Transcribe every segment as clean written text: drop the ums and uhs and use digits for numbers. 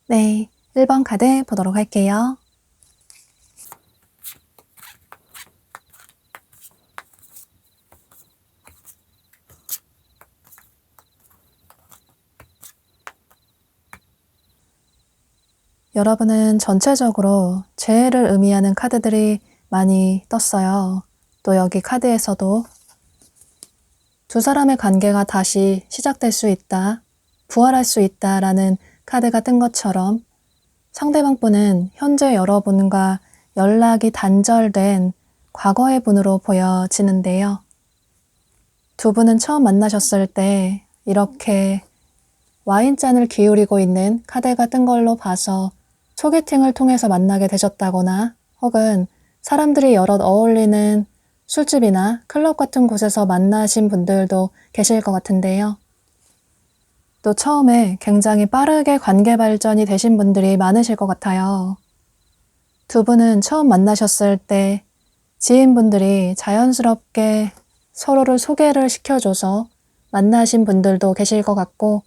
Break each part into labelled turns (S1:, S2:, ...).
S1: 네, 1번 카드 보도록 할게요. 여러분은 전체적으로 재해를 의미하는 카드들이 많이 떴어요. 또 여기 카드에서도 두 사람의 관계가 다시 시작될 수 있다, 부활할 수 있다라는 카드가 뜬 것처럼 상대방 분은 현재 여러분과 연락이 단절된 과거의 분으로 보여지는데요. 두 분은 처음 만나셨을 때 이렇게 와인잔을 기울이고 있는 카드가 뜬 걸로 봐서 소개팅을 통해서 만나게 되셨다거나 혹은 사람들이 여럿 어울리는 술집이나 클럽 같은 곳에서 만나신 분들도 계실 것 같은데요. 또 처음에 굉장히 빠르게 관계 발전이 되신 분들이 많으실 것 같아요. 두 분은 처음 만나셨을 때 지인분들이 자연스럽게 서로를 소개를 시켜줘서 만나신 분들도 계실 것 같고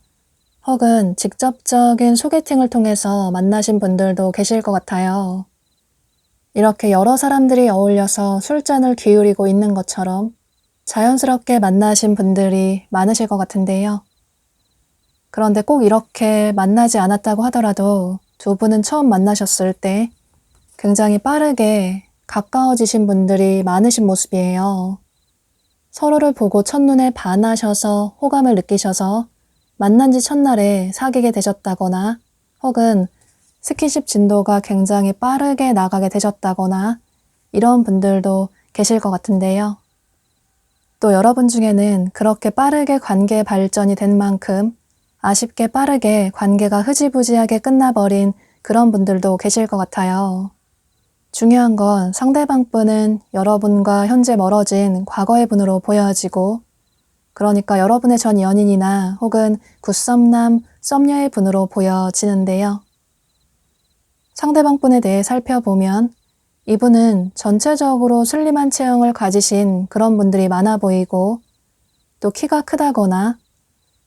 S1: 혹은 직접적인 소개팅을 통해서 만나신 분들도 계실 것 같아요. 이렇게 여러 사람들이 어울려서 술잔을 기울이고 있는 것처럼 자연스럽게 만나신 분들이 많으실 것 같은데요. 그런데 꼭 이렇게 만나지 않았다고 하더라도 두 분은 처음 만나셨을 때 굉장히 빠르게 가까워지신 분들이 많으신 모습이에요. 서로를 보고 첫눈에 반하셔서 호감을 느끼셔서 만난 지 첫날에 사귀게 되셨다거나 혹은 스킨십 진도가 굉장히 빠르게 나가게 되셨다거나 이런 분들도 계실 것 같은데요. 또 여러분 중에는 그렇게 빠르게 관계 발전이 된 만큼 아쉽게 빠르게 관계가 흐지부지하게 끝나버린 그런 분들도 계실 것 같아요. 중요한 건 상대방 분은 여러분과 현재 멀어진 과거의 분으로 보여지고, 그러니까 여러분의 전 연인이나 혹은 굿썸남, 썸녀의 분으로 보여지는데요. 상대방 분에 대해 살펴보면 이분은 전체적으로 슬림한 체형을 가지신 그런 분들이 많아 보이고, 또 키가 크다거나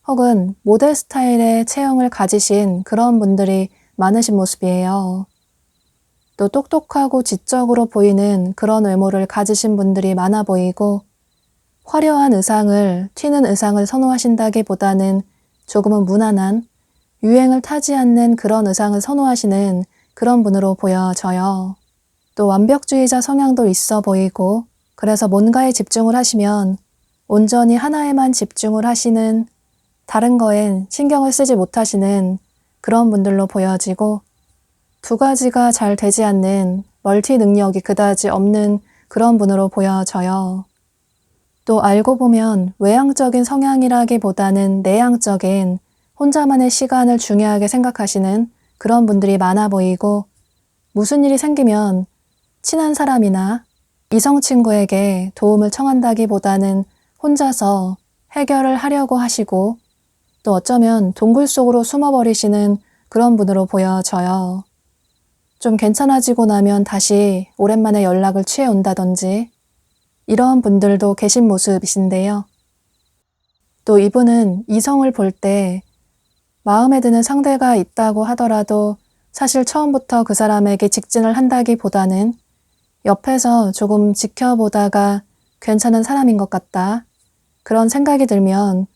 S1: 혹은 모델 스타일의 체형을 가지신 그런 분들이 많으신 모습이에요. 또 똑똑하고 지적으로 보이는 그런 외모를 가지신 분들이 많아 보이고, 화려한 의상을, 튀는 의상을 선호하신다기보다는 조금은 무난한, 유행을 타지 않는 그런 의상을 선호하시는 그런 분으로 보여져요. 또 완벽주의자 성향도 있어 보이고, 그래서 뭔가에 집중을 하시면 온전히 하나에만 집중을 하시는, 다른 거엔 신경을 쓰지 못하시는 그런 분들로 보여지고, 두 가지가 잘 되지 않는, 멀티 능력이 그다지 없는 그런 분으로 보여져요. 또 알고 보면 외향적인 성향이라기보다는 내향적인, 혼자만의 시간을 중요하게 생각하시는 그런 분들이 많아 보이고, 무슨 일이 생기면 친한 사람이나 이성 친구에게 도움을 청한다기보다는 혼자서 해결을 하려고 하시고, 또 어쩌면 동굴 속으로 숨어버리시는 그런 분으로 보여져요. 좀 괜찮아지고 나면 다시 오랜만에 연락을 취해온다든지 이런 분들도 계신 모습이신데요. 또 이분은 이성을 볼 때 마음에 드는 상대가 있다고 하더라도 사실 처음부터 그 사람에게 직진을 한다기보다는 옆에서 조금 지켜보다가 괜찮은 사람인 것 같다, 그런 생각이 들면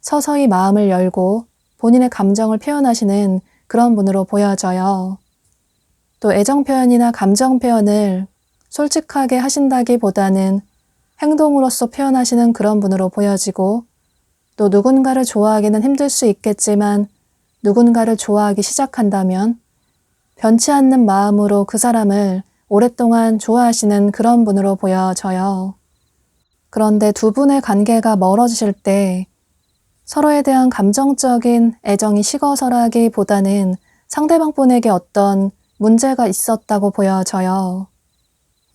S1: 서서히 마음을 열고 본인의 감정을 표현하시는 그런 분으로 보여져요. 또 애정 표현이나 감정 표현을 솔직하게 하신다기보다는 행동으로서 표현하시는 그런 분으로 보여지고, 또 누군가를 좋아하기는 힘들 수 있겠지만 누군가를 좋아하기 시작한다면 변치 않는 마음으로 그 사람을 오랫동안 좋아하시는 그런 분으로 보여져요. 그런데 두 분의 관계가 멀어지실 때 서로에 대한 감정적인 애정이 식어서라기보다는 상대방 분에게 어떤 문제가 있었다고 보여져요.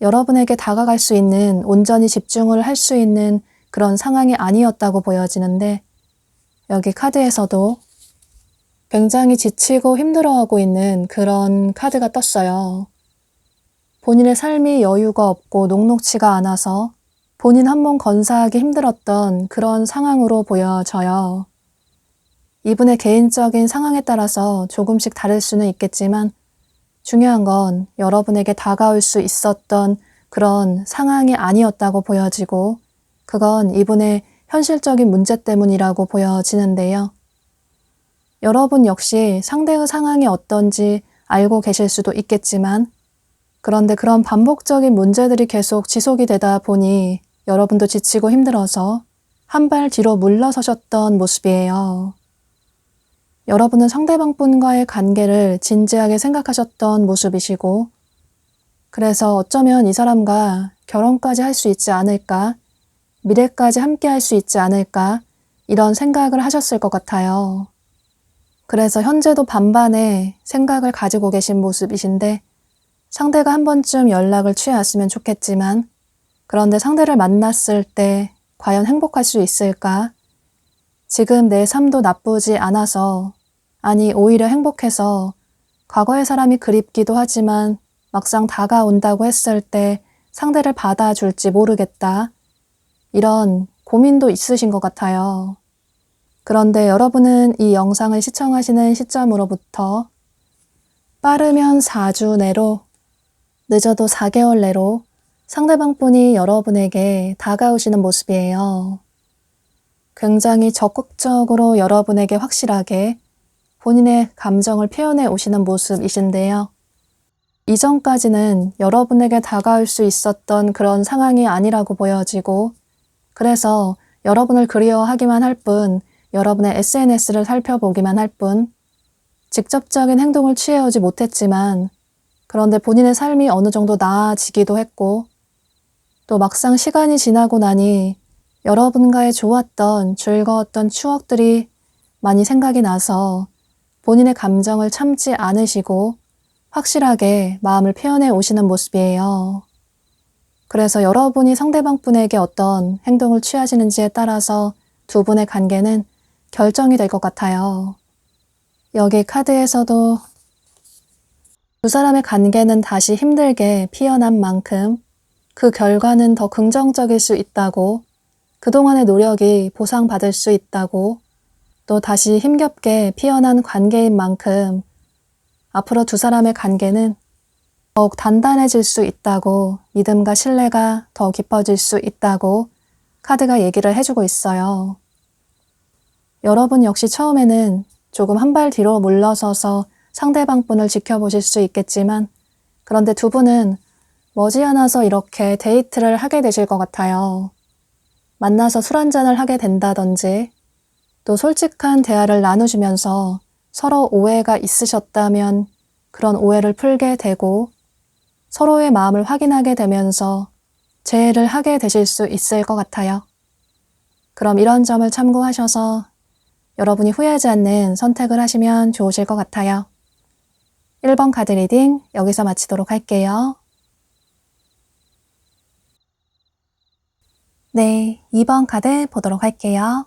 S1: 여러분에게 다가갈 수 있는, 온전히 집중을 할 수 있는 그런 상황이 아니었다고 보여지는데, 여기 카드에서도 굉장히 지치고 힘들어하고 있는 그런 카드가 떴어요. 본인의 삶이 여유가 없고 녹록치가 않아서 본인 한 몸 건사하기 힘들었던 그런 상황으로 보여져요. 이분의 개인적인 상황에 따라서 조금씩 다를 수는 있겠지만, 중요한 건 여러분에게 다가올 수 있었던 그런 상황이 아니었다고 보여지고, 그건 이분의 현실적인 문제 때문이라고 보여지는데요. 여러분 역시 상대의 상황이 어떤지 알고 계실 수도 있겠지만, 그런데 그런 반복적인 문제들이 계속 지속이 되다 보니 여러분도 지치고 힘들어서 한 발 뒤로 물러서셨던 모습이에요. 여러분은 상대방 분과의 관계를 진지하게 생각하셨던 모습이시고, 그래서 어쩌면 이 사람과 결혼까지 할 수 있지 않을까, 미래까지 함께 할 수 있지 않을까, 이런 생각을 하셨을 것 같아요. 그래서 현재도 반반의 생각을 가지고 계신 모습이신데, 상대가 한 번쯤 연락을 취해왔으면 좋겠지만, 그런데 상대를 만났을 때 과연 행복할 수 있을까? 지금 내 삶도 나쁘지 않아서, 아니 오히려 행복해서 과거의 사람이 그립기도 하지만 막상 다가온다고 했을 때 상대를 받아줄지 모르겠다, 이런 고민도 있으신 것 같아요. 그런데 여러분은 이 영상을 시청하시는 시점으로부터 빠르면 4주 내로, 늦어도 4개월 내로 상대방 분이 여러분에게 다가오시는 모습이에요. 굉장히 적극적으로 여러분에게 확실하게 본인의 감정을 표현해 오시는 모습이신데요. 이전까지는 여러분에게 다가올 수 있었던 그런 상황이 아니라고 보여지고, 그래서 여러분을 그리워하기만 할 뿐, 여러분의 SNS를 살펴보기만 할 뿐, 직접적인 행동을 취해오지 못했지만, 그런데 본인의 삶이 어느 정도 나아지기도 했고, 또 막상 시간이 지나고 나니 여러분과의 좋았던, 즐거웠던 추억들이 많이 생각이 나서 본인의 감정을 참지 않으시고 확실하게 마음을 표현해 오시는 모습이에요. 그래서 여러분이 상대방 분에게 어떤 행동을 취하시는지에 따라서 두 분의 관계는 결정이 될 것 같아요. 여기 카드에서도 두 사람의 관계는 다시 힘들게 피어난 만큼 그 결과는 더 긍정적일 수 있다고, 그동안의 노력이 보상받을 수 있다고, 또 다시 힘겹게 피어난 관계인 만큼 앞으로 두 사람의 관계는 더욱 단단해질 수 있다고, 믿음과 신뢰가 더 깊어질 수 있다고 카드가 얘기를 해주고 있어요. 여러분 역시 처음에는 조금 한 발 뒤로 물러서서 상대방 분을 지켜보실 수 있겠지만, 그런데 두 분은 머지않아서 이렇게 데이트를 하게 되실 것 같아요. 만나서 술 한잔을 하게 된다든지, 또 솔직한 대화를 나누시면서 서로 오해가 있으셨다면 그런 오해를 풀게 되고, 서로의 마음을 확인하게 되면서 재회를 하게 되실 수 있을 것 같아요. 그럼 이런 점을 참고하셔서 여러분이 후회하지 않는 선택을 하시면 좋으실 것 같아요. 1번 카드 리딩 여기서 마치도록 할게요. 네, 2번 카드 보도록 할게요.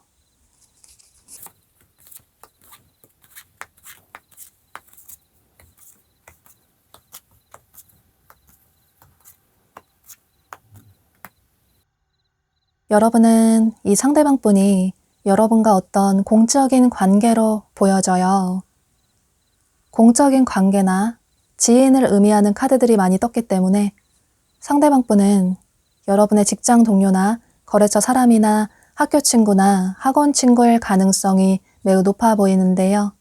S1: 여러분은 이 상대방 분이 여러분과 어떤 공적인 관계로 보여져요. 공적인 관계나 지인을 의미하는 카드들이 많이 떴기 때문에 상대방 분은 여러분의 직장 동료나 거래처 사람이나 학교 친구나 학원 친구일 가능성이 매우 높아 보이는데요.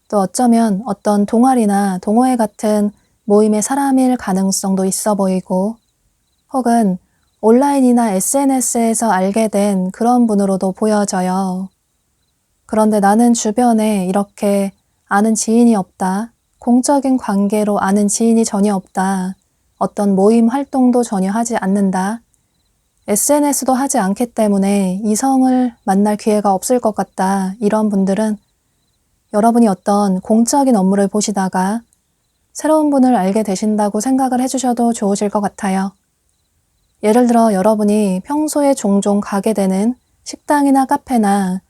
S1: 또 어쩌면 어떤 동아리나 동호회 같은 모임의 사람일 가능성도 있어 보이고, 혹은 온라인이나 SNS에서 알게 된 그런 분으로도 보여져요. 그런데 나는 주변에 이렇게 아는 지인이 없다, 공적인 관계로 아는 지인이 전혀 없다, 어떤 모임 활동도 전혀 하지 않는다, SNS도 하지 않기 때문에 이성을 만날 기회가 없을 것 같다, 이런 분들은 여러분이 어떤 공적인 업무를 보시다가 새로운 분을 알게 되신다고 생각을 해주셔도 좋으실 것 같아요. 예를 들어 여러분이 평소에 종종 가게 되는 식당이나 카페나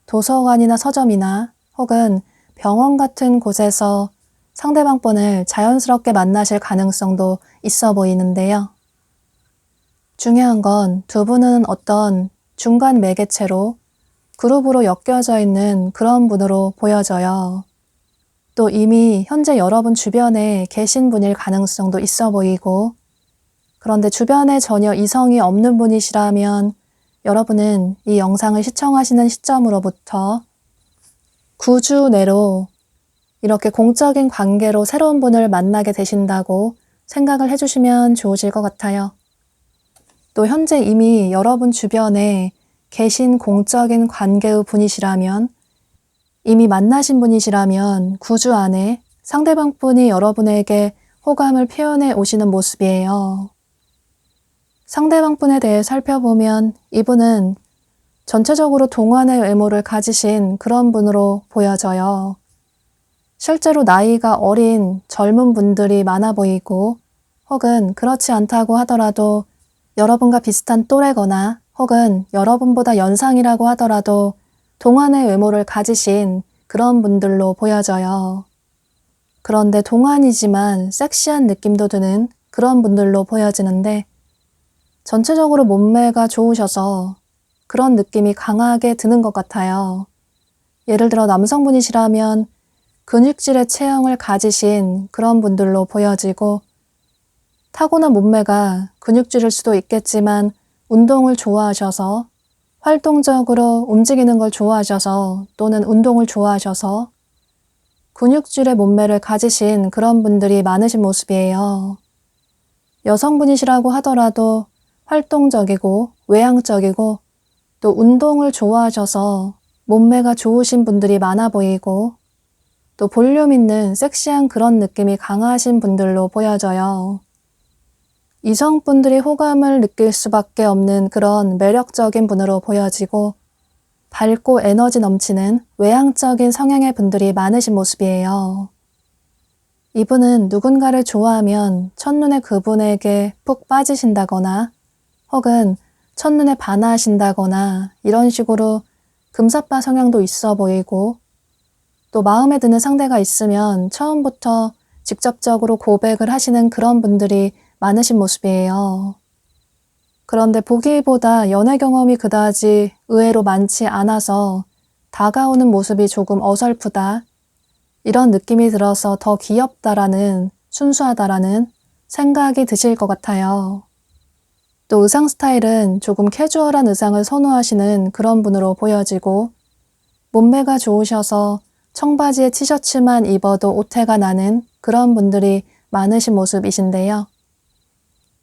S1: 도서관이나 서점이나 혹은 병원 같은 곳에서 상대방 분을 자연스럽게 만나실 가능성도 있어 보이는데요. 중요한 건 두 분은 어떤 중간 매개체로 그룹으로 엮여져 있는 그런 분으로 보여져요. 또 이미 현재 여러분 주변에 계신 분일 가능성도 있어 보이고, 그런데 주변에 전혀 이성이 없는 분이시라면 여러분은 이 영상을 시청하시는 시점으로부터 9주 내로 이렇게 공적인 관계로 새로운 분을 만나게 되신다고 생각을 해주시면 좋으실 것 같아요. 또 현재 이미 여러분 주변에 계신 공적인 관계의 분이시라면, 이미 만나신 분이시라면 9주 안에 상대방 분이 여러분에게 호감을 표현해 오시는 모습이에요. 상대방 분에 대해 살펴보면 이분은 전체적으로 동안의 외모를 가지신 그런 분으로 보여져요. 실제로 나이가 어린 젊은 분들이 많아 보이고, 혹은 그렇지 않다고 하더라도 여러분과 비슷한 또래거나 혹은 여러분보다 연상이라고 하더라도 동안의 외모를 가지신 그런 분들로 보여져요. 그런데 동안이지만 섹시한 느낌도 드는 그런 분들로 보여지는데, 전체적으로 몸매가 좋으셔서 그런 느낌이 강하게 드는 것 같아요. 예를 들어 남성분이시라면 근육질의 체형을 가지신 그런 분들로 보여지고, 타고난 몸매가 근육질일 수도 있겠지만 운동을 좋아하셔서, 활동적으로 움직이는 걸 좋아하셔서, 또는 운동을 좋아하셔서 근육질의 몸매를 가지신 그런 분들이 많으신 모습이에요. 여성분이시라고 하더라도 활동적이고 외향적이고 또 운동을 좋아하셔서 몸매가 좋으신 분들이 많아 보이고, 또 볼륨 있는 섹시한 그런 느낌이 강하신 분들로 보여져요. 이성분들이 호감을 느낄 수밖에 없는 그런 매력적인 분으로 보여지고, 밝고 에너지 넘치는 외향적인 성향의 분들이 많으신 모습이에요. 이분은 누군가를 좋아하면 첫눈에 그분에게 푹 빠지신다거나 혹은 첫눈에 반하신다거나 이런 식으로 금사빠 성향도 있어 보이고 또 마음에 드는 상대가 있으면 처음부터 직접적으로 고백을 하시는 그런 분들이 많으신 모습이에요. 그런데 보기보다 연애 경험이 그다지 의외로 많지 않아서 다가오는 모습이 조금 어설프다. 이런 느낌이 들어서 더 귀엽다라는, 순수하다라는 생각이 드실 것 같아요. 또 의상 스타일은 조금 캐주얼한 의상을 선호하시는 그런 분으로 보여지고 몸매가 좋으셔서 청바지에 티셔츠만 입어도 오태가 나는 그런 분들이 많으신 모습이신데요.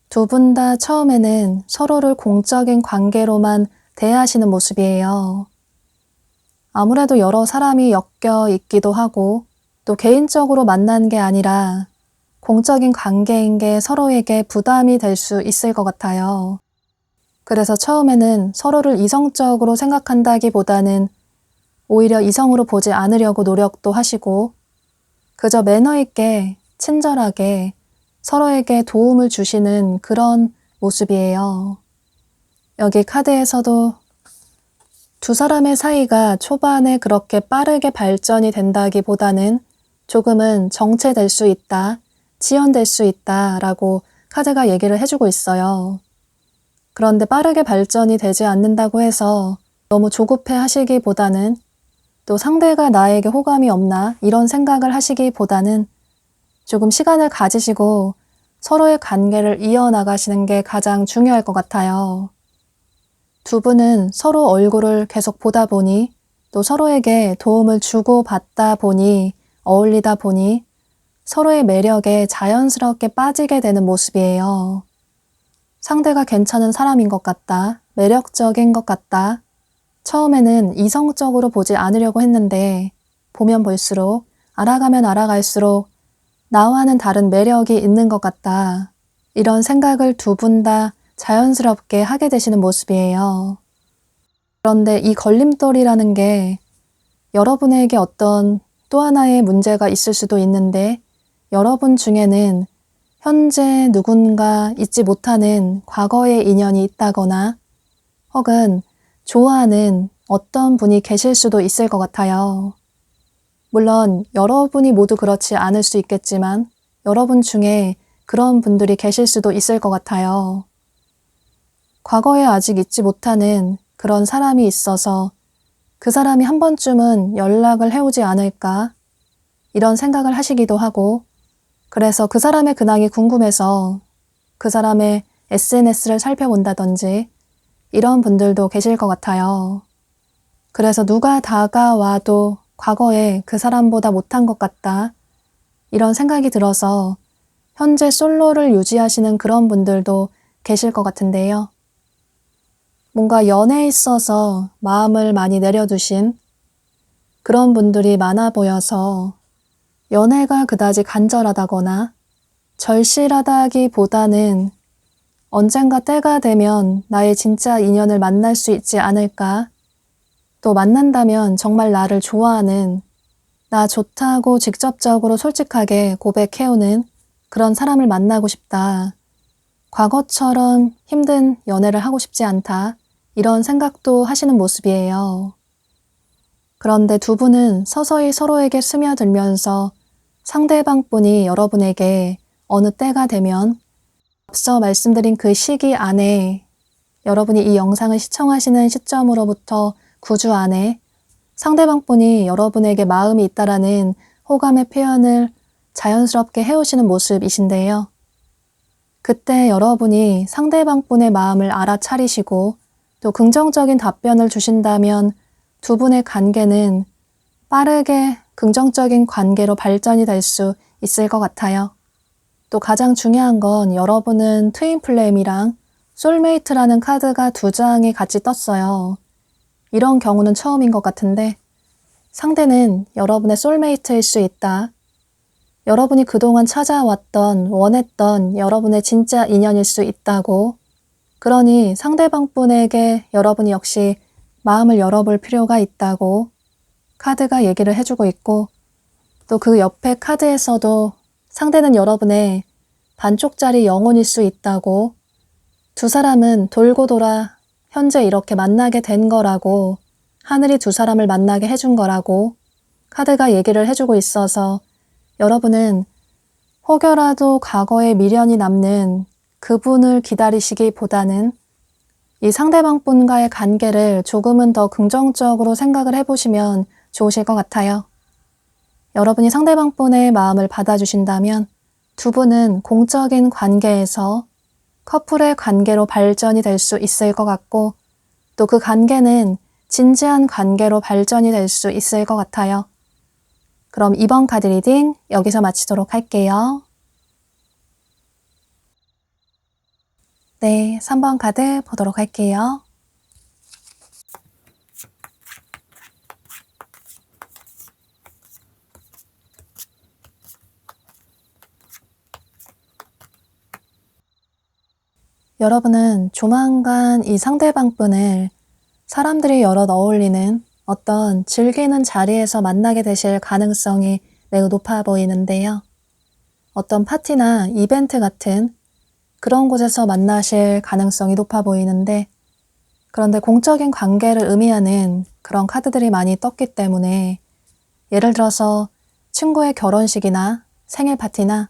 S1: 두 분 다 처음에는 서로를 공적인 관계로만 대하시는 모습이에요. 아무래도 여러 사람이 엮여 있기도 하고 또 개인적으로 만난 게 아니라 공적인 관계인 게 서로에게 부담이 될 수 있을 것 같아요. 그래서 처음에는 서로를 이성적으로 생각한다기보다는 오히려 이성으로 보지 않으려고 노력도 하시고 그저 매너 있게 친절하게 서로에게 도움을 주시는 그런 모습이에요. 여기 카드에서도 두 사람의 사이가 초반에 그렇게 빠르게 발전이 된다기보다는 조금은 정체될 수 있다, 지연될 수 있다라고 카드가 얘기를 해주고 있어요. 그런데 빠르게 발전이 되지 않는다고 해서 너무 조급해 하시기보다는 또 상대가 나에게 호감이 없나 이런 생각을 하시기보다는 조금 시간을 가지시고 서로의 관계를 이어나가시는 게 가장 중요할 것 같아요. 두 분은 서로 얼굴을 계속 보다 보니 또 서로에게 도움을 주고 받다 보니 어울리다 보니 서로의 매력에 자연스럽게 빠지게 되는 모습이에요. 상대가 괜찮은 사람인 것 같다, 매력적인 것 같다. 처음에는 이성적으로 보지 않으려고 했는데 보면 볼수록 알아가면 알아갈수록 나와는 다른 매력이 있는 것 같다. 이런 생각을 두 분 다 자연스럽게 하게 되시는 모습이에요. 그런데 이 걸림돌이라는 게 여러분에게 어떤 또 하나의 문제가 있을 수도 있는데 여러분 중에는 현재 누군가 잊지 못하는 과거의 인연이 있다거나 혹은 좋아하는 어떤 분이 계실 수도 있을 것 같아요. 물론 여러분이 모두 그렇지 않을 수 있겠지만 여러분 중에 그런 분들이 계실 수도 있을 것 같아요. 과거에 아직 잊지 못하는 그런 사람이 있어서 그 사람이 한 번쯤은 연락을 해오지 않을까 이런 생각을 하시기도 하고 그래서 그 사람의 근황이 궁금해서 그 사람의 SNS를 살펴본다든지 이런 분들도 계실 것 같아요. 그래서 누가 다가와도 과거에 그 사람보다 못한 것 같다 이런 생각이 들어서 현재 솔로를 유지하시는 그런 분들도 계실 것 같은데요. 뭔가 연애에 있어서 마음을 많이 내려두신 그런 분들이 많아 보여서 연애가 그다지 간절하다거나 절실하다기보다는 언젠가 때가 되면 나의 진짜 인연을 만날 수 있지 않을까? 또 만난다면 정말 나를 좋아하는, 나 좋다고 직접적으로 솔직하게 고백해오는 그런 사람을 만나고 싶다. 과거처럼 힘든 연애를 하고 싶지 않다. 이런 생각도 하시는 모습이에요. 그런데 두 분은 서서히 서로에게 스며들면서 상대방 분이 여러분에게 어느 때가 되면 앞서 말씀드린 그 시기 안에 여러분이 이 영상을 시청하시는 시점으로부터 9주 안에 상대방 분이 여러분에게 마음이 있다라는 호감의 표현을 자연스럽게 해오시는 모습이신데요. 그때 여러분이 상대방 분의 마음을 알아차리시고 또 긍정적인 답변을 주신다면 두 분의 관계는 빠르게 긍정적인 관계로 발전이 될 수 있을 것 같아요. 또 가장 중요한 건 여러분은 트윈 플레임이랑 솔메이트라는 카드가 두 장이 같이 떴어요. 이런 경우는 처음인 것 같은데 상대는 여러분의 솔메이트일 수 있다. 여러분이 그동안 찾아왔던, 원했던 여러분의 진짜 인연일 수 있다고. 그러니 상대방 분에게 여러분이 역시 마음을 열어볼 필요가 있다고 카드가 얘기를 해주고 있고 또 그 옆에 카드에서도 상대는 여러분의 반쪽짜리 영혼일 수 있다고, 두 사람은 돌고 돌아 현재 이렇게 만나게 된 거라고, 하늘이 두 사람을 만나게 해준 거라고 카드가 얘기를 해주고 있어서 여러분은 혹여라도 과거에 미련이 남는 그분을 기다리시기보다는 이 상대방 분과의 관계를 조금은 더 긍정적으로 생각을 해보시면 좋으실 것 같아요. 여러분이 상대방 분의 마음을 받아주신다면 두 분은 공적인 관계에서 커플의 관계로 발전이 될 수 있을 것 같고, 또 그 관계는 진지한 관계로 발전이 될 수 있을 것 같아요. 그럼 이번 카드 리딩 여기서 마치도록 할게요. 네, 3번 카드 보도록 할게요. 여러분은 조만간 이 상대방 분을 사람들이 여럿 어울리는 어떤 즐기는 자리에서 만나게 되실 가능성이 매우 높아 보이는데요. 어떤 파티나 이벤트 같은 그런 곳에서 만나실 가능성이 높아 보이는데, 그런데 공적인 관계를 의미하는 그런 카드들이 많이 떴기 때문에 예를 들어서 친구의 결혼식이나 생일 파티나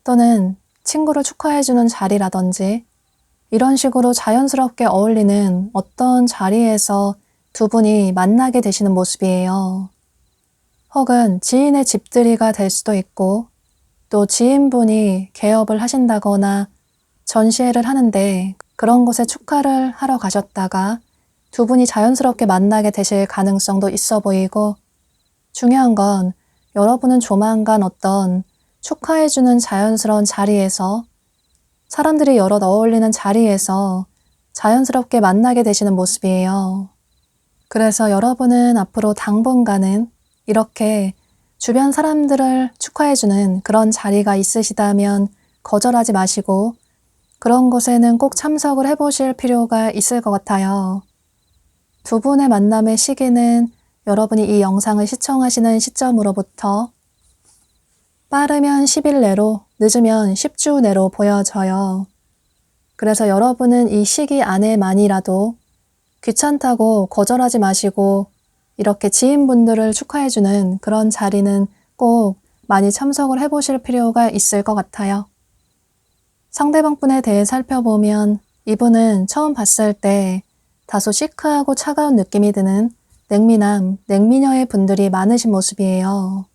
S1: 또는 친구를 축하해주는 자리라든지 이런 식으로 자연스럽게 어울리는 어떤 자리에서 두 분이 만나게 되시는 모습이에요. 혹은 지인의 집들이가 될 수도 있고, 또 지인분이 개업을 하신다거나 전시회를 하는데 그런 곳에 축하를 하러 가셨다가 두 분이 자연스럽게 만나게 되실 가능성도 있어 보이고, 중요한 건 여러분은 조만간 어떤 축하해주는 자연스러운 자리에서, 사람들이 여럿 어울리는 자리에서 자연스럽게 만나게 되시는 모습이에요. 그래서 여러분은 앞으로 당분간은 이렇게 주변 사람들을 축하해주는 그런 자리가 있으시다면 거절하지 마시고 그런 곳에는 꼭 참석을 해보실 필요가 있을 것 같아요. 두 분의 만남의 시기는 여러분이 이 영상을 시청하시는 시점으로부터 빠르면 10일 내로, 늦으면 10주 내로 보여져요. 그래서 여러분은 이 시기 안에만이라도 귀찮다고 거절하지 마시고 이렇게 지인분들을 축하해주는 그런 자리는 꼭 많이 참석을 해보실 필요가 있을 것 같아요. 상대방 분에 대해 살펴보면 이분은 처음 봤을 때 다소 시크하고 차가운 느낌이 드는 냉미남, 냉미녀의 분들이 많으신 모습이에요.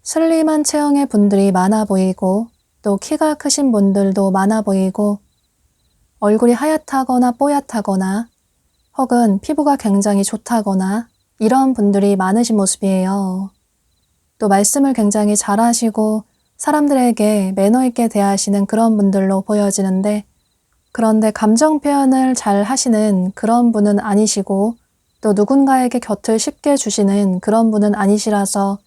S1: 슬림한 체형의 분들이 많아 보이고, 또 키가 크신 분들도 많아 보이고, 얼굴이 하얗다거나 뽀얗다거나 혹은 피부가 굉장히 좋다거나 이런 분들이 많으신 모습이에요. 또 말씀을 굉장히 잘하시고 사람들에게 매너 있게 대하시는 그런 분들로 보여지는데, 그런데 감정 표현을 잘 하시는 그런 분은 아니시고, 또 누군가에게 곁을 쉽게 주시는 그런 분은 아니시라서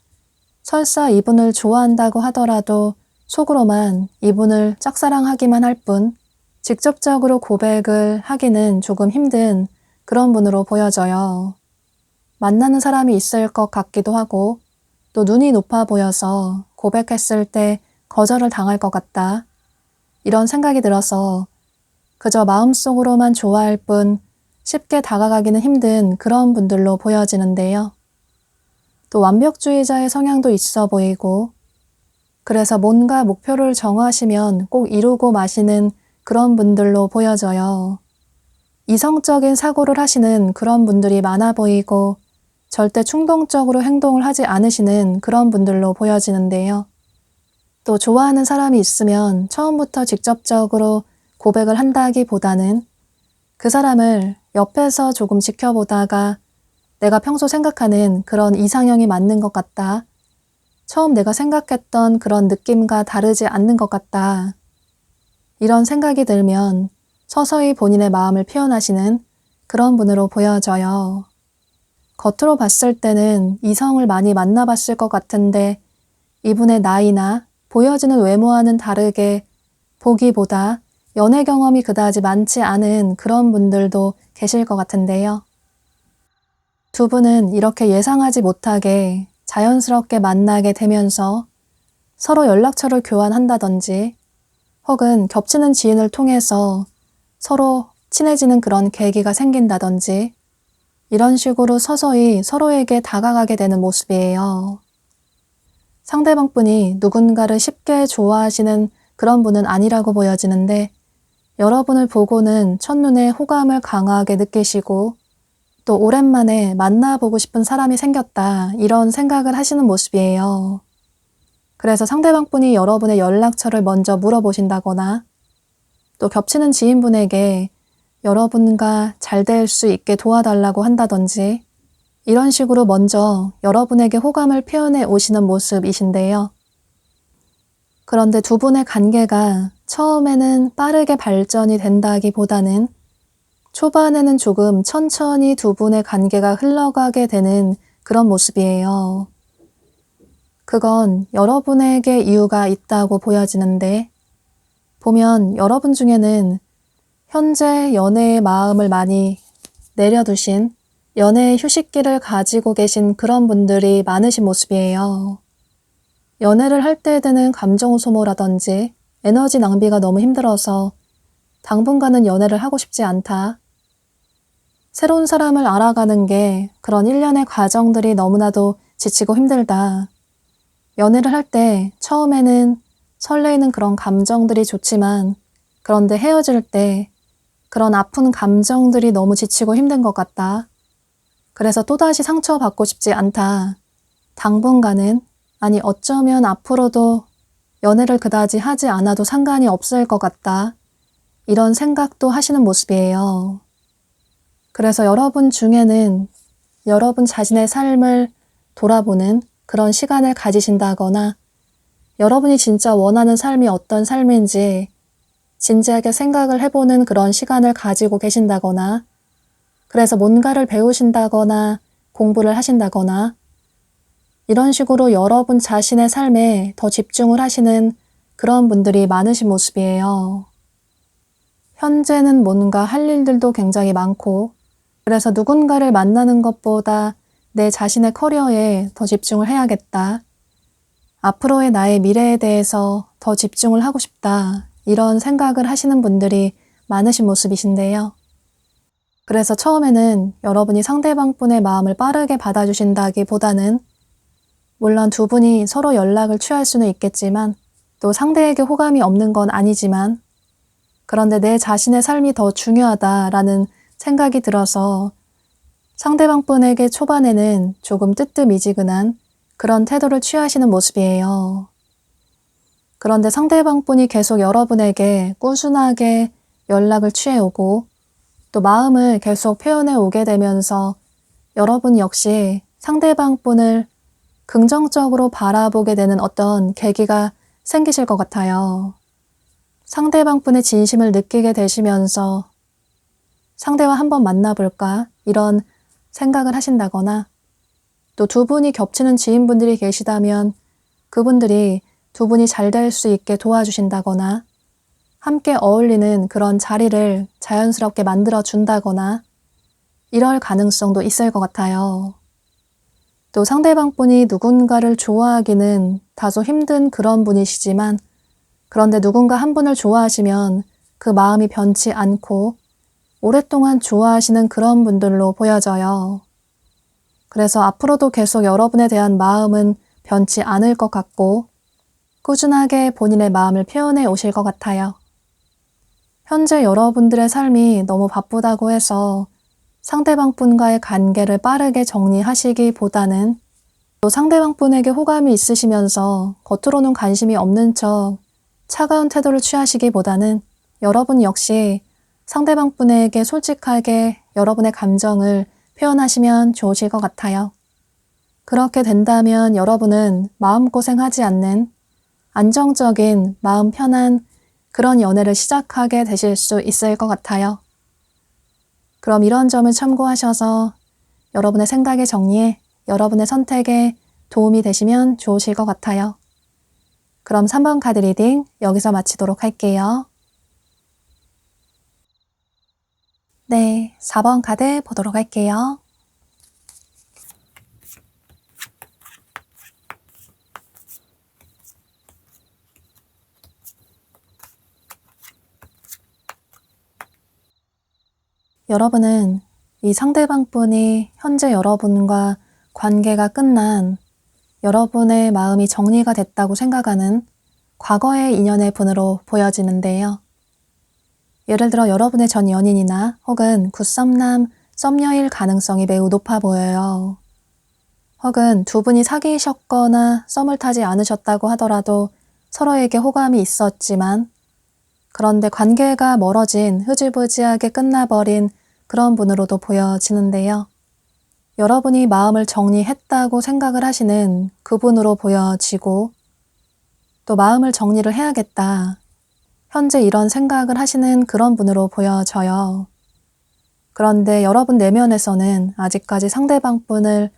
S1: 설사 이분을 좋아한다고 하더라도 속으로만 이분을 짝사랑하기만 할 뿐 직접적으로 고백을 하기는 조금 힘든 그런 분으로 보여져요. 만나는 사람이 있을 것 같기도 하고, 또 눈이 높아 보여서 고백했을 때 거절을 당할 것 같다, 이런 생각이 들어서 그저 마음속으로만 좋아할 뿐 쉽게 다가가기는 힘든 그런 분들로 보여지는데요. 또 완벽주의자의 성향도 있어 보이고, 그래서 뭔가 목표를 정하시면 꼭 이루고 마시는 그런 분들로 보여져요. 이성적인 사고를 하시는 그런 분들이 많아 보이고, 절대 충동적으로 행동을 하지 않으시는 그런 분들로 보여지는데요. 또 좋아하는 사람이 있으면 처음부터 직접적으로 고백을 한다기보다는 그 사람을 옆에서 조금 지켜보다가 내가 평소 생각하는 그런 이상형이 맞는 것 같다, 처음 내가 생각했던 그런 느낌과 다르지 않는 것 같다, 이런 생각이 들면 서서히 본인의 마음을 표현하시는 그런 분으로 보여져요. 겉으로 봤을 때는 이성을 많이 만나봤을 것 같은데 이분의 나이나 보여지는 외모와는 다르게 보기보다 연애 경험이 그다지 많지 않은 그런 분들도 계실 것 같은데요. 두 분은 이렇게 예상하지 못하게 자연스럽게 만나게 되면서 서로 연락처를 교환한다든지 혹은 겹치는 지인을 통해서 서로 친해지는 그런 계기가 생긴다든지 이런 식으로 서서히 서로에게 다가가게 되는 모습이에요. 상대방분이 누군가를 쉽게 좋아하시는 그런 분은 아니라고 보여지는데 여러분을 보고는 첫눈에 호감을 강하게 느끼시고 또 오랜만에 만나보고 싶은 사람이 생겼다 이런 생각을 하시는 모습이에요. 그래서 상대방분이 여러분의 연락처를 먼저 물어보신다거나 또 겹치는 지인분에게 여러분과 잘 될 수 있게 도와달라고 한다든지 이런 식으로 먼저 여러분에게 호감을 표현해 오시는 모습이신데요. 그런데 두 분의 관계가 처음에는 빠르게 발전이 된다기보다는 초반에는 조금 천천히 두 분의 관계가 흘러가게 되는 그런 모습이에요. 그건 여러분에게 이유가 있다고 보여지는데 보면 여러분 중에는 현재 연애의 마음을 많이 내려두신 연애의 휴식기를 가지고 계신 그런 분들이 많으신 모습이에요. 연애를 할 때 드는 감정 소모라든지 에너지 낭비가 너무 힘들어서 당분간은 연애를 하고 싶지 않다. 새로운 사람을 알아가는 게 그런 일련의 과정들이 너무나도 지치고 힘들다. 연애를 할 때 처음에는 설레이는 그런 감정들이 좋지만 그런데 헤어질 때 그런 아픈 감정들이 너무 지치고 힘든 것 같다. 그래서 또다시 상처받고 싶지 않다. 당분간은 아니 어쩌면 앞으로도 연애를 그다지 하지 않아도 상관이 없을 것 같다. 이런 생각도 하시는 모습이에요. 그래서 여러분 중에는 여러분 자신의 삶을 돌아보는 그런 시간을 가지신다거나 여러분이 진짜 원하는 삶이 어떤 삶인지 진지하게 생각을 해보는 그런 시간을 가지고 계신다거나 그래서 뭔가를 배우신다거나 공부를 하신다거나 이런 식으로 여러분 자신의 삶에 더 집중을 하시는 그런 분들이 많으신 모습이에요. 현재는 뭔가 할 일들도 굉장히 많고 그래서 누군가를 만나는 것보다 내 자신의 커리어에 더 집중을 해야겠다. 앞으로의 나의 미래에 대해서 더 집중을 하고 싶다. 이런 생각을 하시는 분들이 많으신 모습이신데요. 그래서 처음에는 여러분이 상대방분의 마음을 빠르게 받아주신다기보다는 물론 두 분이 서로 연락을 취할 수는 있겠지만 또 상대에게 호감이 없는 건 아니지만 그런데 내 자신의 삶이 더 중요하다라는 생각이 들어서 상대방분에게 초반에는 조금 뜨뜻미지근한 그런 태도를 취하시는 모습이에요. 그런데 상대방분이 계속 여러분에게 꾸준하게 연락을 취해오고 또 마음을 계속 표현해 오게 되면서 여러분 역시 상대방분을 긍정적으로 바라보게 되는 어떤 계기가 생기실 것 같아요. 상대방분의 진심을 느끼게 되시면서 상대와 한번 만나볼까? 이런 생각을 하신다거나 또 두 분이 겹치는 지인분들이 계시다면 그분들이 두 분이 잘 될 수 있게 도와주신다거나 함께 어울리는 그런 자리를 자연스럽게 만들어 준다거나 이럴 가능성도 있을 것 같아요. 또 상대방분이 누군가를 좋아하기는 다소 힘든 그런 분이시지만 그런데 누군가 한 분을 좋아하시면 그 마음이 변치 않고 오랫동안 좋아하시는 그런 분들로 보여져요. 그래서 앞으로도 계속 여러분에 대한 마음은 변치 않을 것 같고 꾸준하게 본인의 마음을 표현해 오실 것 같아요. 현재 여러분들의 삶이 너무 바쁘다고 해서 상대방분과의 관계를 빠르게 정리하시기보다는 또 상대방분에게 호감이 있으시면서 겉으로는 관심이 없는 척 차가운 태도를 취하시기보다는 여러분 역시 상대방분에게 솔직하게 여러분의 감정을 표현하시면 좋으실 것 같아요. 그렇게 된다면 여러분은 마음고생하지 않는 안정적인 마음 편한 그런 연애를 시작하게 되실 수 있을 것 같아요. 그럼 이런 점을 참고하셔서 여러분의 생각의 정리에 여러분의 선택에 도움이 되시면 좋으실 것 같아요. 그럼 3번 카드 리딩 여기서 마치도록 할게요. 네, 4번 카드 보도록 할게요. 여러분은 이 상대방분이 현재 여러분과 관계가 끝난 여러분의 마음이 정리가 됐다고 생각하는 과거의 인연의 분으로 보여지는데요. 예를 들어 여러분의 전 연인이나 혹은 굿썸남, 썸녀일 가능성이 매우 높아 보여요. 혹은 두 분이 사귀셨거나 썸을 타지 않으셨다고 하더라도 서로에게 호감이 있었지만 그런데 관계가 멀어진 흐지부지하게 끝나버린 그런 분으로도 보여지는데요. 여러분이 마음을 정리했다고 생각을 하시는 그분으로 보여지고 또 마음을 정리를 해야겠다. 현재 이런 생각을 하시는 그런 분으로 보여져요. 그런데 여러분 내면에서는 아직까지 상대방 분을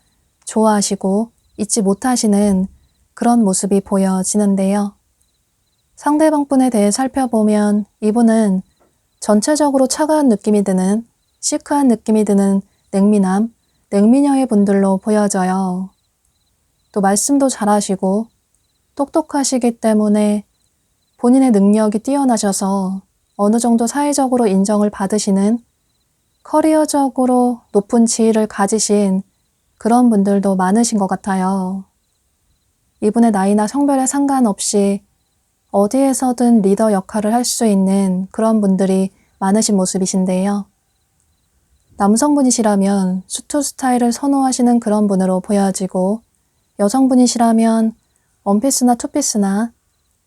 S1: 좋아하시고 잊지 못하시는 그런 모습이 보여지는데요. 상대방 분에 대해 살펴보면 이분은 전체적으로 차가운 느낌이 드는 시크한 느낌이 드는 냉미남, 냉미녀의 분들로 보여져요. 또 말씀도 잘하시고 똑똑하시기 때문에 본인의 능력이 뛰어나셔서 어느 정도 사회적으로 인정을 받으시는 커리어적으로 높은 지위를 가지신 그런 분들도 많으신 것 같아요. 이분의 나이나 성별에 상관없이 어디에서든 리더 역할을 할 수 있는 그런 분들이 많으신 모습이신데요. 남성분이시라면 수트 스타일을 선호하시는 그런 분으로 보여지고 여성분이시라면 원피스나 투피스나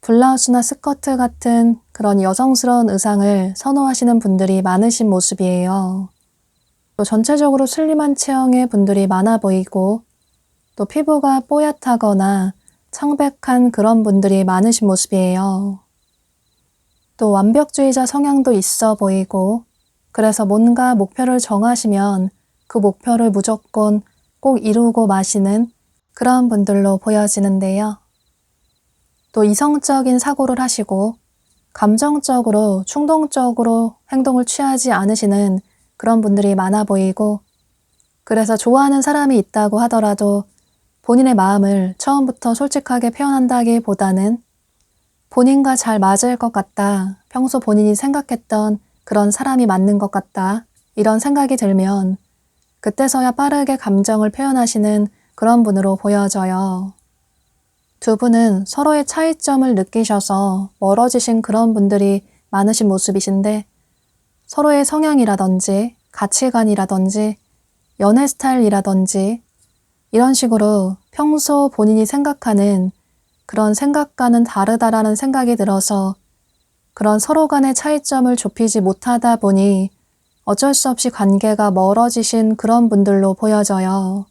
S1: 블라우스나 스커트 같은 그런 여성스러운 의상을 선호하시는 분들이 많으신 모습이에요. 또 전체적으로 슬림한 체형의 분들이 많아 보이고 또 피부가 뽀얗다거나 창백한 그런 분들이 많으신 모습이에요. 또 완벽주의자 성향도 있어 보이고 그래서 뭔가 목표를 정하시면 그 목표를 무조건 꼭 이루고 마시는 그런 분들로 보여지는데요. 또 이성적인 사고를 하시고 감정적으로 충동적으로 행동을 취하지 않으시는 그런 분들이 많아 보이고 그래서 좋아하는 사람이 있다고 하더라도 본인의 마음을 처음부터 솔직하게 표현한다기보다는 본인과 잘 맞을 것 같다, 평소 본인이 생각했던 그런 사람이 맞는 것 같다 이런 생각이 들면 그때서야 빠르게 감정을 표현하시는 그런 분으로 보여져요. 두 분은 서로의 차이점을 느끼셔서 멀어지신 그런 분들이 많으신 모습이신데 서로의 성향이라든지 가치관이라든지 연애 스타일이라든지 이런 식으로 평소 본인이 생각하는 그런 생각과는 다르다라는 생각이 들어서 그런 서로 간의 차이점을 좁히지 못하다 보니 어쩔 수 없이 관계가 멀어지신 그런 분들로 보여져요.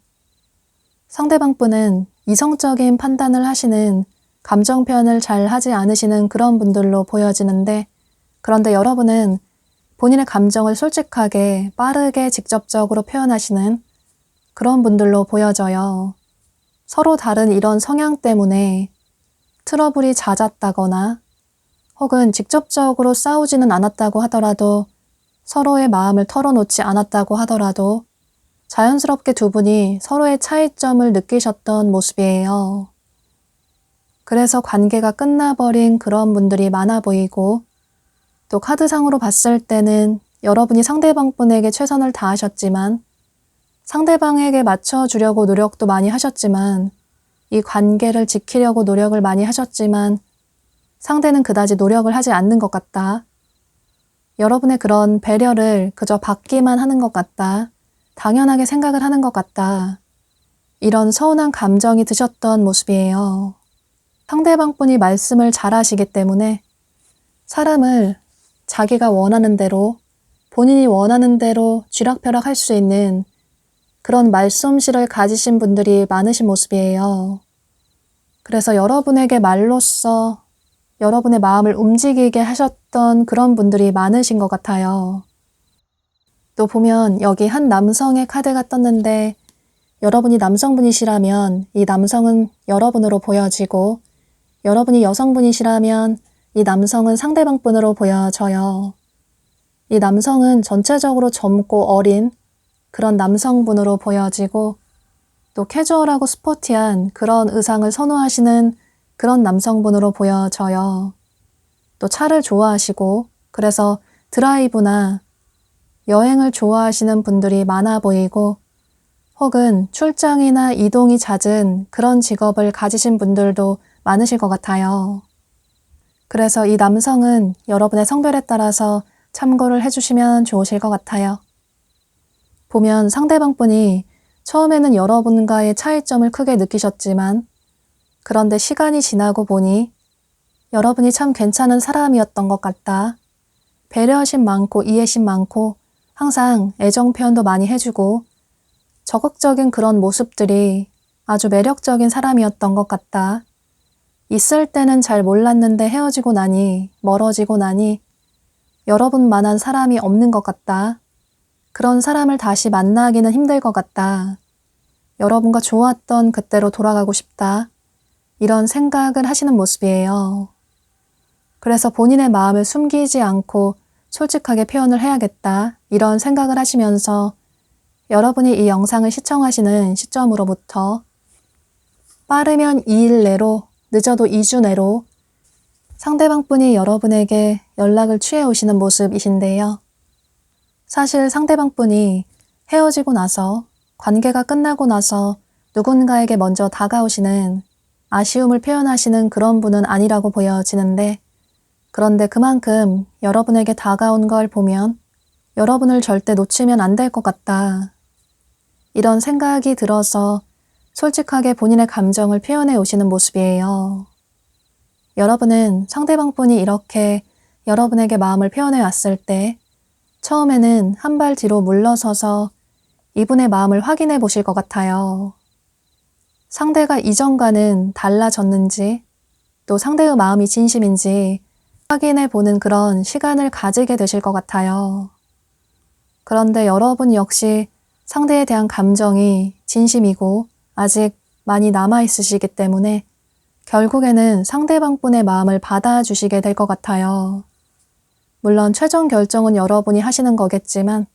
S1: 상대방 분은 이성적인 판단을 하시는 감정 표현을 잘 하지 않으시는 그런 분들로 보여지는데 그런데 여러분은 본인의 감정을 솔직하게 빠르게 직접적으로 표현하시는 그런 분들로 보여져요. 서로 다른 이런 성향 때문에 트러블이 잦았다거나 혹은 직접적으로 싸우지는 않았다고 하더라도 서로의 마음을 털어놓지 않았다고 하더라도 자연스럽게 두 분이 서로의 차이점을 느끼셨던 모습이에요. 그래서 관계가 끝나버린 그런 분들이 많아 보이고 또 카드상으로 봤을 때는 여러분이 상대방 분에게 최선을 다하셨지만 상대방에게 맞춰주려고 노력도 많이 하셨지만 이 관계를 지키려고 노력을 많이 하셨지만 상대는 그다지 노력을 하지 않는 것 같다. 여러분의 그런 배려를 그저 받기만 하는 것 같다. 당연하게 생각을 하는 것 같다. 이런 서운한 감정이 드셨던 모습이에요. 상대방 분이 말씀을 잘하시기 때문에 사람을 자기가 원하는 대로 본인이 원하는 대로 쥐락펴락 할 수 있는 그런 말솜씨를 가지신 분들이 많으신 모습이에요. 그래서 여러분에게 말로써 여러분의 마음을 움직이게 하셨던 그런 분들이 많으신 것 같아요. 또 보면 여기 한 남성의 카드가 떴는데 여러분이 남성분이시라면 이 남성은 여러분으로 보여지고 여러분이 여성분이시라면 이 남성은 상대방 분으로 보여져요. 이 남성은 전체적으로 젊고 어린 그런 남성분으로 보여지고 또 캐주얼하고 스포티한 그런 의상을 선호하시는 그런 남성분으로 보여져요. 또 차를 좋아하시고 그래서 드라이브나 여행을 좋아하시는 분들이 많아 보이고 혹은 출장이나 이동이 잦은 그런 직업을 가지신 분들도 많으실 것 같아요. 그래서 이 남성은 여러분의 성별에 따라서 참고를 해주시면 좋으실 것 같아요. 보면 상대방 분이 처음에는 여러분과의 차이점을 크게 느끼셨지만 그런데 시간이 지나고 보니 여러분이 참 괜찮은 사람이었던 것 같다. 배려심 많고 이해심 많고 항상 애정 표현도 많이 해주고 적극적인 그런 모습들이 아주 매력적인 사람이었던 것 같다. 있을 때는 잘 몰랐는데 헤어지고 나니 멀어지고 나니 여러분만한 사람이 없는 것 같다. 그런 사람을 다시 만나기는 힘들 것 같다. 여러분과 좋았던 그때로 돌아가고 싶다. 이런 생각을 하시는 모습이에요. 그래서 본인의 마음을 숨기지 않고 솔직하게 표현을 해야겠다. 이런 생각을 하시면서 여러분이 이 영상을 시청하시는 시점으로부터 빠르면 2일 내로, 늦어도 2주 내로 상대방 분이 여러분에게 연락을 취해 오시는 모습이신데요. 사실 상대방 분이 헤어지고 나서 관계가 끝나고 나서 누군가에게 먼저 다가오시는 아쉬움을 표현하시는 그런 분은 아니라고 보여지는데 그런데 그만큼 여러분에게 다가온 걸 보면 여러분을 절대 놓치면 안 될 것 같다. 이런 생각이 들어서 솔직하게 본인의 감정을 표현해 오시는 모습이에요. 여러분은 상대방 분이 이렇게 여러분에게 마음을 표현해 왔을 때 처음에는 한 발 뒤로 물러서서 이분의 마음을 확인해 보실 것 같아요. 상대가 이전과는 달라졌는지 또 상대의 마음이 진심인지 확인해 보는 그런 시간을 가지게 되실 것 같아요. 그런데 여러분 역시 상대에 대한 감정이 진심이고 아직 많이 남아있으시기 때문에 결국에는 상대방 분의 마음을 받아주시게 될 것 같아요. 물론 최종 결정은 여러분이 하시는 거겠지만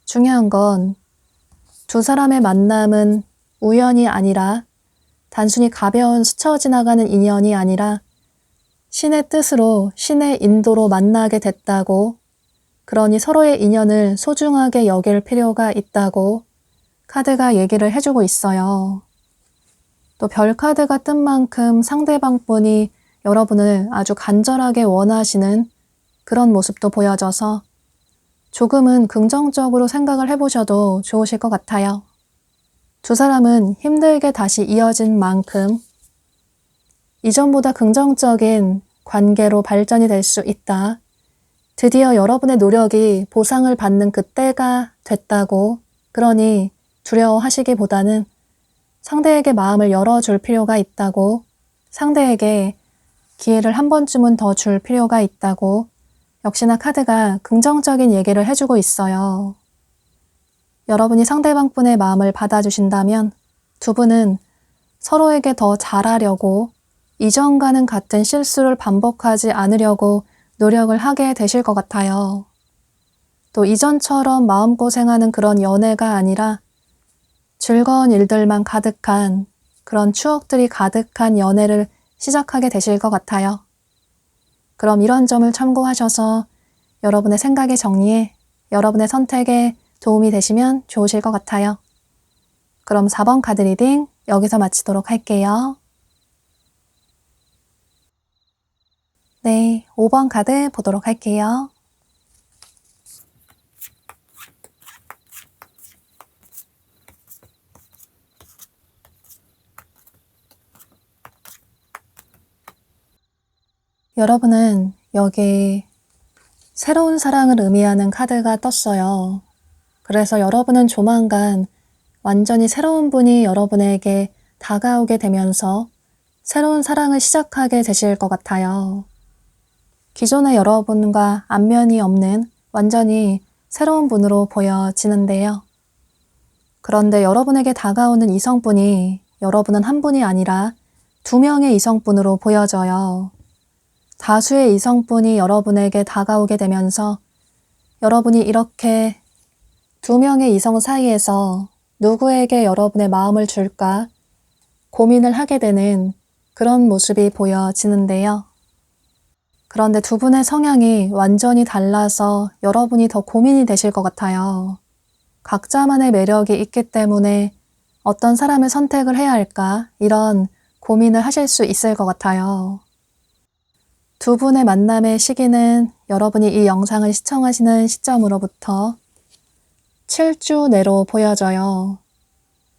S1: 중요한 건 두 사람의 만남은 우연이 아니라 단순히 가벼운 스쳐 지나가는 인연이 아니라 신의 뜻으로 신의 인도로 만나게 됐다고 그러니 서로의 인연을 소중하게 여길 필요가 있다고 카드가 얘기를 해주고 있어요. 또 별 카드가 뜬 만큼 상대방 분이 여러분을 아주 간절하게 원하시는 그런 모습도 보여져서 조금은 긍정적으로 생각을 해보셔도 좋으실 것 같아요. 두 사람은 힘들게 다시 이어진 만큼 이전보다 긍정적인 관계로 발전이 될 수 있다. 드디어 여러분의 노력이 보상을 받는 그때가 됐다고 그러니 두려워하시기보다는 상대에게 마음을 열어줄 필요가 있다고 상대에게 기회를 한 번쯤은 더 줄 필요가 있다고 역시나 카드가 긍정적인 얘기를 해주고 있어요. 여러분이 상대방 분의 마음을 받아주신다면 두 분은 서로에게 더 잘하려고 이전과는 같은 실수를 반복하지 않으려고 노력을 하게 되실 것 같아요. 또 이전처럼 마음고생하는 그런 연애가 아니라 즐거운 일들만 가득한 그런 추억들이 가득한 연애를 시작하게 되실 것 같아요. 그럼 이런 점을 참고하셔서 여러분의 생각의 정리에 여러분의 선택에 도움이 되시면 좋으실 것 같아요. 그럼 4번 카드 리딩 여기서 마치도록 할게요. 네, 5번 카드 보도록 할게요. 여러분은 여기 새로운 사랑을 의미하는 카드가 떴어요. 그래서 여러분은 조만간 완전히 새로운 분이 여러분에게 다가오게 되면서 새로운 사랑을 시작하게 되실 것 같아요. 기존의 여러분과 안면이 없는 완전히 새로운 분으로 보여지는데요. 그런데 여러분에게 다가오는 이성분이 여러분은 한 분이 아니라 2명의 이성분으로 보여져요. 다수의 이성분이 여러분에게 다가오게 되면서 여러분이 이렇게 2명의 이성 사이에서 누구에게 여러분의 마음을 줄까 고민을 하게 되는 그런 모습이 보여지는데요. 그런데 두 분의 성향이 완전히 달라서 여러분이 더 고민이 되실 것 같아요. 각자만의 매력이 있기 때문에 어떤 사람을 선택을 해야 할까 이런 고민을 하실 수 있을 것 같아요. 두 분의 만남의 시기는 여러분이 이 영상을 시청하시는 시점으로부터 7주 내로 보여져요.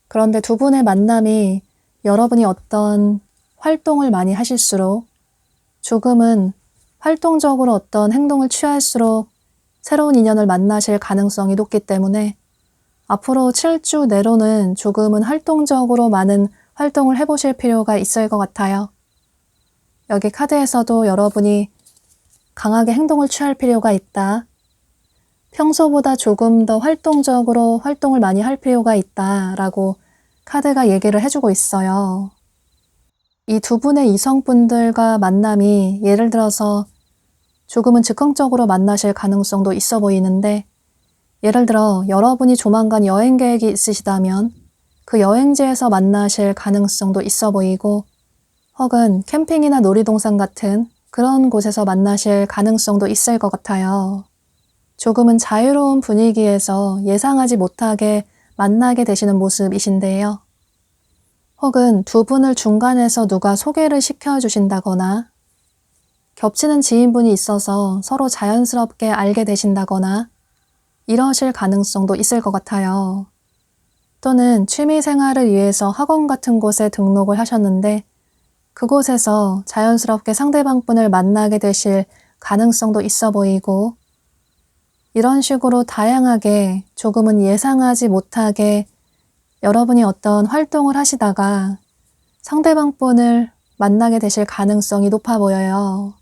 S1: 그런데 두 분의 만남이 여러분이 어떤 활동을 많이 하실수록 조금은 활동적으로 어떤 행동을 취할수록 새로운 인연을 만나실 가능성이 높기 때문에 앞으로 7주 내로는 조금은 활동적으로 많은 활동을 해보실 필요가 있을 것 같아요. 여기 카드에서도 여러분이 강하게 행동을 취할 필요가 있다. 평소보다 조금 더 활동적으로 활동을 많이 할 필요가 있다라고 카드가 얘기를 해주고 있어요. 이 두 분의 이성분들과 만남이 예를 들어서 조금은 즉흥적으로 만나실 가능성도 있어 보이는데 예를 들어 여러분이 조만간 여행 계획이 있으시다면 그 여행지에서 만나실 가능성도 있어 보이고 혹은 캠핑이나 놀이동산 같은 그런 곳에서 만나실 가능성도 있을 것 같아요. 조금은 자유로운 분위기에서 예상하지 못하게 만나게 되시는 모습이신데요. 혹은 두 분을 중간에서 누가 소개를 시켜주신다거나 겹치는 지인분이 있어서 서로 자연스럽게 알게 되신다거나 이러실 가능성도 있을 것 같아요. 또는 취미생활을 위해서 학원 같은 곳에 등록을 하셨는데 그곳에서 자연스럽게 상대방분을 만나게 되실 가능성도 있어 보이고 이런 식으로 다양하게 조금은 예상하지 못하게 여러분이 어떤 활동을 하시다가 상대방분을 만나게 되실 가능성이 높아 보여요.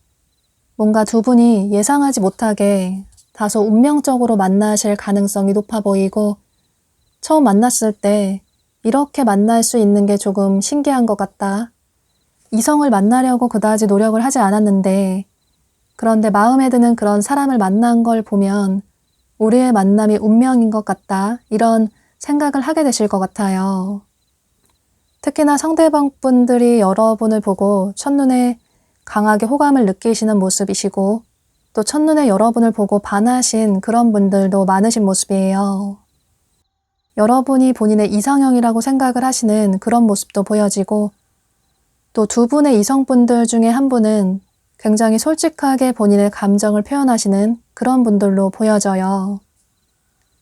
S1: 뭔가 두 분이 예상하지 못하게 다소 운명적으로 만나실 가능성이 높아 보이고 처음 만났을 때 이렇게 만날 수 있는 게 조금 신기한 것 같다. 이성을 만나려고 그다지 노력을 하지 않았는데 그런데 마음에 드는 그런 사람을 만난 걸 보면 우리의 만남이 운명인 것 같다. 이런 생각을 하게 되실 것 같아요. 특히나 상대방 분들이 여러분을 보고 첫눈에 강하게 호감을 느끼시는 모습이시고 또 첫눈에 여러분을 보고 반하신 그런 분들도 많으신 모습이에요. 여러분이 본인의 이상형이라고 생각을 하시는 그런 모습도 보여지고 또 두 분의 이성분들 중에 한 분은 굉장히 솔직하게 본인의 감정을 표현하시는 그런 분들로 보여져요.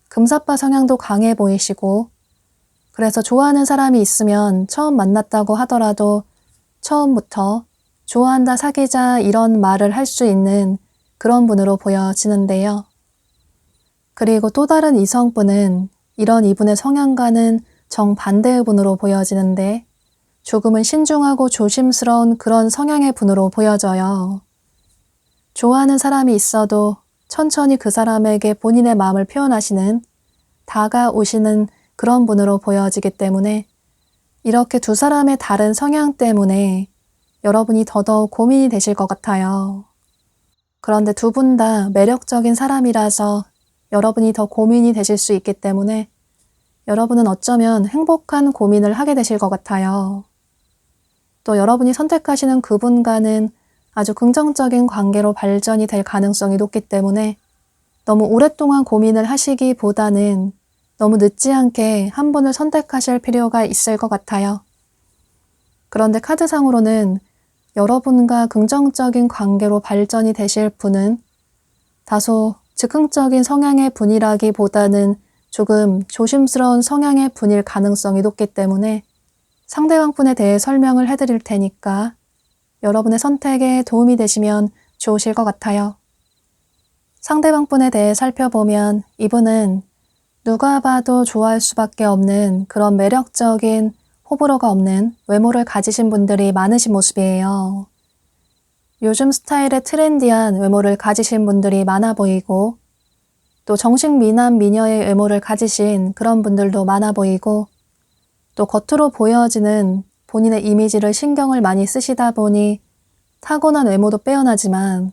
S1: 금사빠 성향도 강해 보이시고 그래서 좋아하는 사람이 있으면 처음 만났다고 하더라도 처음부터 좋아한다, 사귀자 이런 말을 할 수 있는 그런 분으로 보여지는데요. 그리고 또 다른 이성분은 이런 이분의 성향과는 정반대의 분으로 보여지는데 조금은 신중하고 조심스러운 그런 성향의 분으로 보여져요. 좋아하는 사람이 있어도 천천히 그 사람에게 본인의 마음을 표현하시는 다가오시는 그런 분으로 보여지기 때문에 이렇게 두 사람의 다른 성향 때문에 여러분이 더더욱 고민이 되실 것 같아요. 그런데 두 분 다 매력적인 사람이라서 여러분이 더 고민이 되실 수 있기 때문에 여러분은 어쩌면 행복한 고민을 하게 되실 것 같아요. 또 여러분이 선택하시는 그분과는 아주 긍정적인 관계로 발전이 될 가능성이 높기 때문에 너무 오랫동안 고민을 하시기보다는 너무 늦지 않게 한 분을 선택하실 필요가 있을 것 같아요. 그런데 카드상으로는 여러분과 긍정적인 관계로 발전이 되실 분은 다소 즉흥적인 성향의 분이라기보다는 조금 조심스러운 성향의 분일 가능성이 높기 때문에 상대방분에 대해 설명을 해드릴 테니까 여러분의 선택에 도움이 되시면 좋으실 것 같아요. 상대방분에 대해 살펴보면 이분은 누가 봐도 좋아할 수밖에 없는 그런 매력적인 호불호가 없는 외모를 가지신 분들이 많으신 모습이에요. 요즘 스타일의 트렌디한 외모를 가지신 분들이 많아 보이고 또 정식 미남 미녀의 외모를 가지신 그런 분들도 많아 보이고 또 겉으로 보여지는 본인의 이미지를 신경을 많이 쓰시다 보니 타고난 외모도 빼어나지만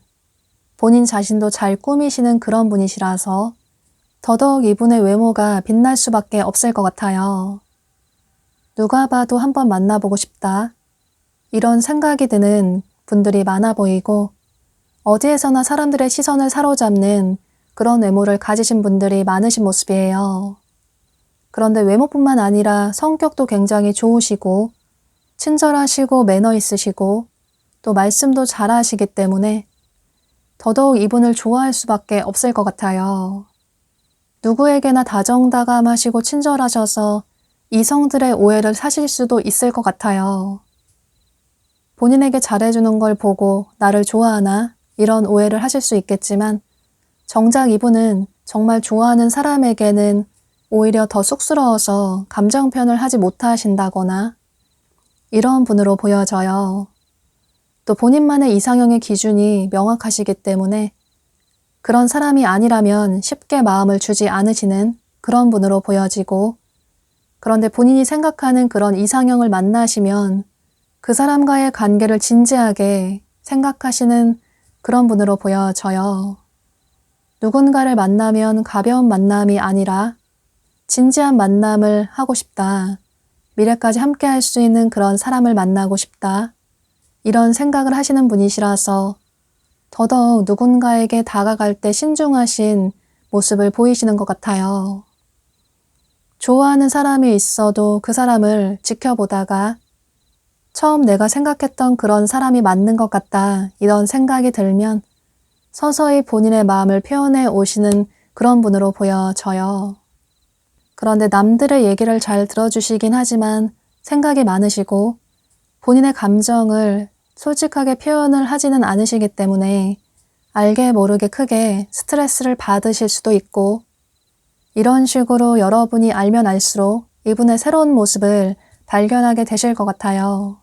S1: 본인 자신도 잘 꾸미시는 그런 분이시라서 더더욱 이분의 외모가 빛날 수밖에 없을 것 같아요. 누가 봐도 한번 만나보고 싶다. 이런 생각이 드는 분들이 많아 보이고 어디에서나 사람들의 시선을 사로잡는 그런 외모를 가지신 분들이 많으신 모습이에요. 그런데 외모뿐만 아니라 성격도 굉장히 좋으시고 친절하시고 매너 있으시고 또 말씀도 잘하시기 때문에 더더욱 이분을 좋아할 수밖에 없을 것 같아요. 누구에게나 다정다감하시고 친절하셔서 이성들의 오해를 사실 수도 있을 것 같아요. 본인에게 잘해주는 걸 보고 나를 좋아하나? 이런 오해를 하실 수 있겠지만 정작 이분은 정말 좋아하는 사람에게는 오히려 더 쑥스러워서 감정 표현을 하지 못하신다거나 이런 분으로 보여져요. 또 본인만의 이상형의 기준이 명확하시기 때문에 그런 사람이 아니라면 쉽게 마음을 주지 않으시는 그런 분으로 보여지고, 그런데 본인이 생각하는 그런 이상형을 만나시면 그 사람과의 관계를 진지하게 생각하시는 그런 분으로 보여져요. 누군가를 만나면 가벼운 만남이 아니라 진지한 만남을 하고 싶다. 미래까지 함께 할 수 있는 그런 사람을 만나고 싶다. 이런 생각을 하시는 분이시라서 더더욱 누군가에게 다가갈 때 신중하신 모습을 보이시는 것 같아요. 좋아하는 사람이 있어도 그 사람을 지켜보다가 처음 내가 생각했던 그런 사람이 맞는 것 같다 이런 생각이 들면 서서히 본인의 마음을 표현해 오시는 그런 분으로 보여져요. 그런데 남들의 얘기를 잘 들어주시긴 하지만 생각이 많으시고 본인의 감정을 솔직하게 표현을 하지는 않으시기 때문에 알게 모르게 크게 스트레스를 받으실 수도 있고, 이런 식으로 여러분이 알면 알수록 이분의 새로운 모습을 발견하게 되실 것 같아요.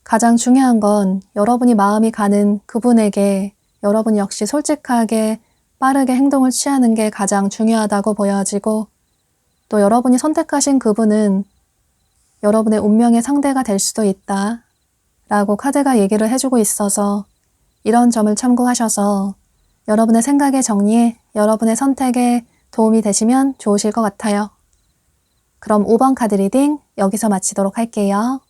S1: 가장 중요한 건 여러분이 마음이 가는 그분에게 여러분 역시 솔직하게 빠르게 행동을 취하는 게 가장 중요하다고 보여지고, 또 여러분이 선택하신 그분은 여러분의 운명의 상대가 될 수도 있다 라고 카드가 얘기를 해주고 있어서 이런 점을 참고하셔서 여러분의 생각의 정리에 여러분의 선택에 도움이 되시면 좋으실 것 같아요. 그럼 5번 카드 리딩 여기서 마치도록 할게요.